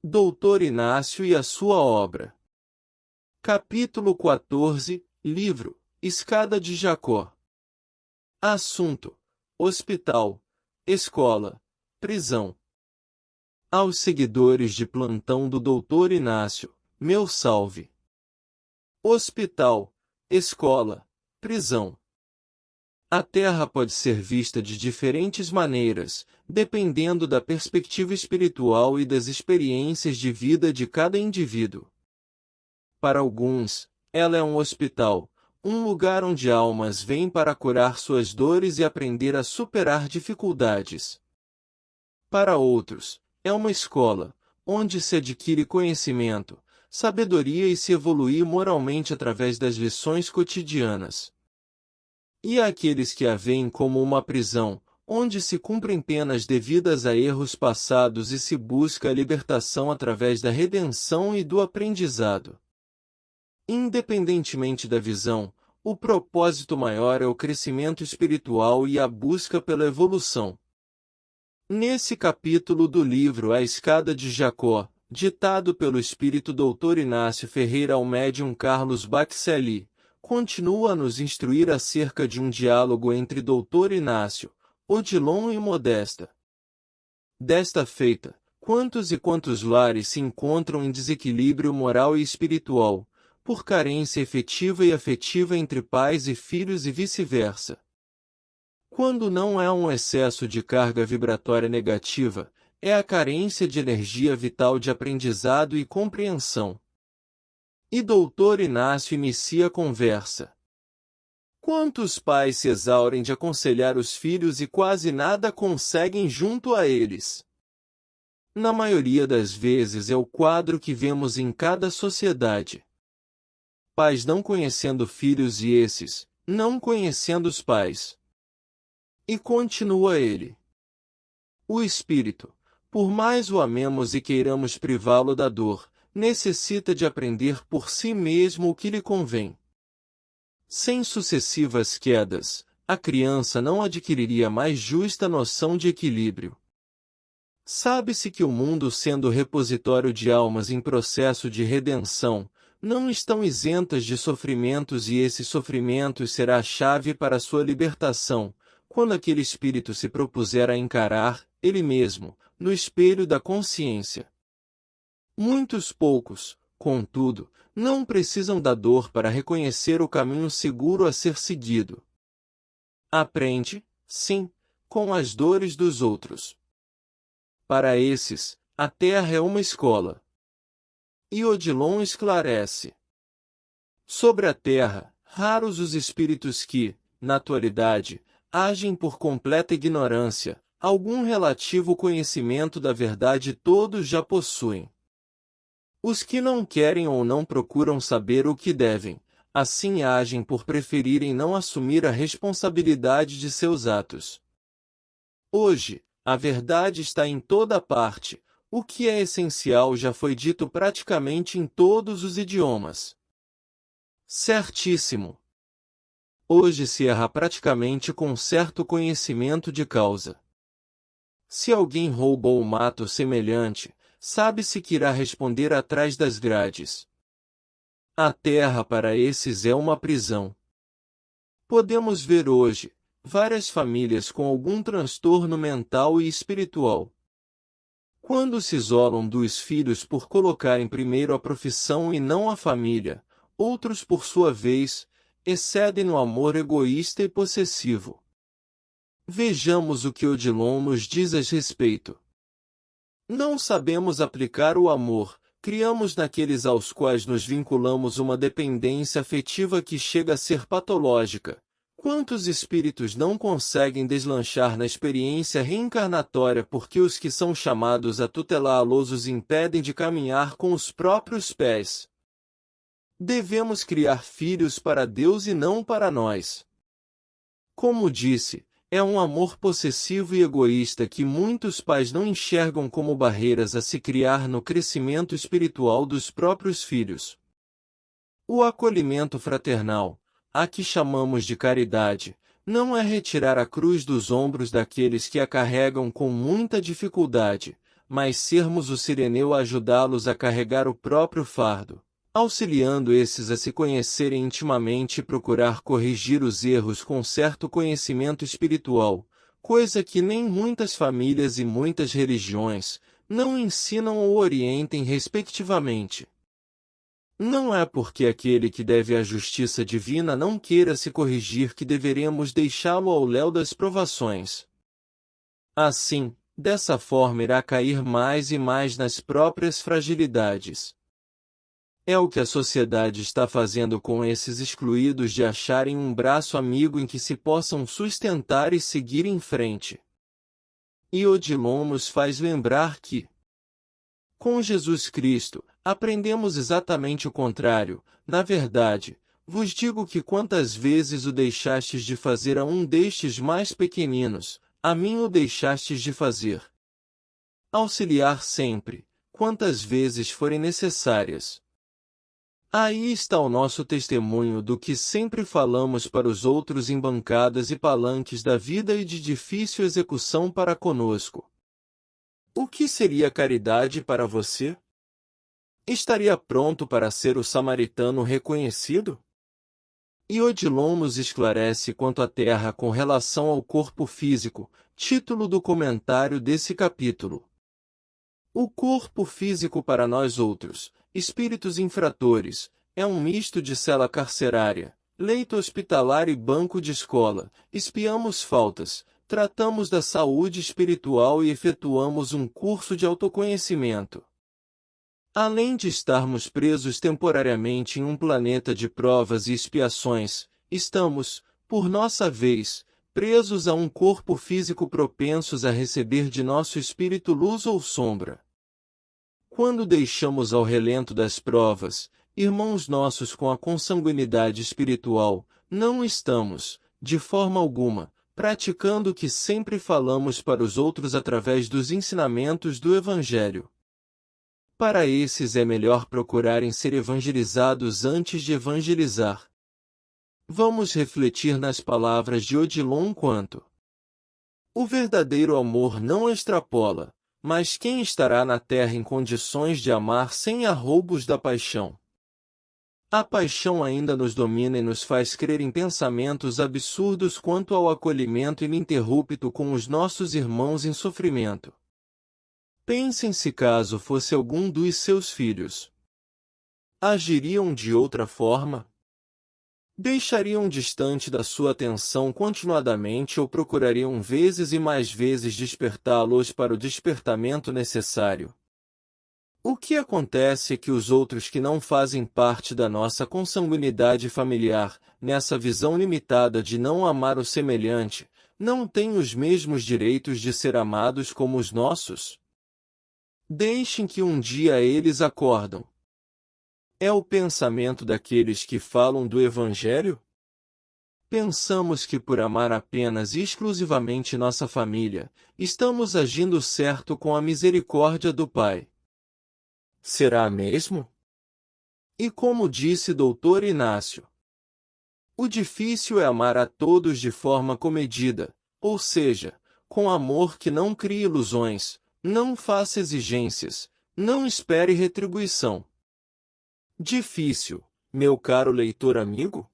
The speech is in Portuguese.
Doutor Inácio e a sua obra. Capítulo 14, Livro, Escada de Jacó. Assunto: hospital, escola, prisão. Aos seguidores de plantão do Doutor Inácio, meu salve. Hospital, escola, prisão. A Terra pode ser vista de diferentes maneiras, dependendo da perspectiva espiritual e das experiências de vida de cada indivíduo. Para alguns, ela é um hospital, um lugar onde almas vêm para curar suas dores e aprender a superar dificuldades. Para outros, é uma escola, onde se adquire conhecimento, sabedoria e se evolui moralmente através das lições cotidianas. E há aqueles que a veem como uma prisão, onde se cumprem penas devidas a erros passados e se busca a libertação através da redenção e do aprendizado. Independentemente da visão, o propósito maior é o crescimento espiritual e a busca pela evolução. Nesse capítulo do livro A Escada de Jacó, ditado pelo espírito Dr. Inácio Ferreira ao médium Carlos Bacelli, continua a nos instruir acerca de um diálogo entre Dr. Inácio, Odilon e Modesta. Desta feita, quantos e quantos lares se encontram em desequilíbrio moral e espiritual, por carência efetiva e afetiva entre pais e filhos e vice-versa. Quando não é um excesso de carga vibratória negativa, é a carência de energia vital de aprendizado e compreensão. E Dr. Inácio inicia a conversa. Quantos pais se exaurem de aconselhar os filhos e quase nada conseguem junto a eles? Na maioria das vezes é o quadro que vemos em cada sociedade. Pais não conhecendo filhos e esses, não conhecendo os pais. E continua ele. O espírito, por mais o amemos e queiramos privá-lo da dor, necessita de aprender por si mesmo o que lhe convém. Sem sucessivas quedas, a criança não adquiriria mais justa noção de equilíbrio. Sabe-se que o mundo, sendo repositório de almas em processo de redenção, não estão isentas de sofrimentos e esse sofrimento será a chave para sua libertação, quando aquele espírito se propuser a encarar, ele mesmo, no espelho da consciência. Muitos poucos, contudo, não precisam da dor para reconhecer o caminho seguro a ser seguido. Aprende, sim, com as dores dos outros. Para esses, a Terra é uma escola. E Odilon esclarece. Sobre a Terra, raros os espíritos que, na atualidade, agem por completa ignorância, algum relativo conhecimento da verdade todos já possuem. Os que não querem ou não procuram saber o que devem, assim agem por preferirem não assumir a responsabilidade de seus atos. Hoje, a verdade está em toda parte, o que é essencial já foi dito praticamente em todos os idiomas. Certíssimo. Hoje se erra praticamente com certo conhecimento de causa. Se alguém rouba ou mata o semelhante, sabe-se que irá responder atrás das grades. A Terra para esses é uma prisão. Podemos ver hoje várias famílias com algum transtorno mental e espiritual. Quando se isolam dos filhos por colocarem primeiro a profissão e não a família, outros, por sua vez, excedem no amor egoísta e possessivo. Vejamos o que Odilon nos diz a respeito. Não sabemos aplicar o amor, criamos naqueles aos quais nos vinculamos uma dependência afetiva que chega a ser patológica. Quantos espíritos não conseguem deslanchar na experiência reencarnatória porque os que são chamados a tutelá-los os impedem de caminhar com os próprios pés? Devemos criar filhos para Deus e não para nós. Como disse, é um amor possessivo e egoísta que muitos pais não enxergam como barreiras a se criar no crescimento espiritual dos próprios filhos. O acolhimento fraternal, a que chamamos de caridade, não é retirar a cruz dos ombros daqueles que a carregam com muita dificuldade, mas sermos o sireneu a ajudá-los a carregar o próprio fardo, auxiliando esses a se conhecerem intimamente e procurar corrigir os erros com certo conhecimento espiritual, coisa que nem muitas famílias e muitas religiões não ensinam ou orientem respectivamente. Não é porque aquele que deve a justiça divina não queira se corrigir que deveremos deixá-lo ao léu das provações. Assim, dessa forma irá cair mais e mais nas próprias fragilidades. É o que a sociedade está fazendo com esses excluídos de acharem um braço amigo em que se possam sustentar e seguir em frente. E Odilon nos faz lembrar que, com Jesus Cristo, aprendemos exatamente o contrário. Na verdade, vos digo que quantas vezes o deixastes de fazer a um destes mais pequeninos, a mim o deixastes de fazer. Auxiliar sempre, quantas vezes forem necessárias. Aí está o nosso testemunho do que sempre falamos para os outros em bancadas e palanques da vida e de difícil execução para conosco. O que seria caridade para você? Estaria pronto para ser o samaritano reconhecido? E Odilon nos esclarece quanto à terra com relação ao corpo físico, título do comentário desse capítulo. O corpo físico para nós outros, espíritos infratores, é um misto de cela carcerária, leito hospitalar e banco de escola. Espiamos faltas, tratamos da saúde espiritual e efetuamos um curso de autoconhecimento. Além de estarmos presos temporariamente em um planeta de provas e expiações, estamos, por nossa vez, presos a um corpo físico propensos a receber de nosso espírito luz ou sombra. Quando deixamos ao relento das provas, irmãos nossos com a consanguinidade espiritual, não estamos, de forma alguma, praticando o que sempre falamos para os outros através dos ensinamentos do Evangelho. Para esses é melhor procurarem ser evangelizados antes de evangelizar. Vamos refletir nas palavras de Odilon quanto: o verdadeiro amor não extrapola, mas quem estará na terra em condições de amar sem arroubos da paixão? A paixão ainda nos domina e nos faz crer em pensamentos absurdos quanto ao acolhimento ininterrupto com os nossos irmãos em sofrimento. Pensem se caso fosse algum dos seus filhos. Agiriam de outra forma? Deixariam distante da sua atenção continuadamente ou procurariam vezes e mais vezes despertá-los para o despertamento necessário? O que acontece é que os outros que não fazem parte da nossa consanguinidade familiar, nessa visão limitada de não amar o semelhante, não têm os mesmos direitos de ser amados como os nossos? Deixem que um dia eles acordam. É o pensamento daqueles que falam do Evangelho? Pensamos que por amar apenas e exclusivamente nossa família, estamos agindo certo com a misericórdia do Pai. Será mesmo? E como disse Dr. Inácio, o difícil é amar a todos de forma comedida, ou seja, com amor que não crie ilusões, não faça exigências, não espere retribuição. Difícil, meu caro leitor amigo?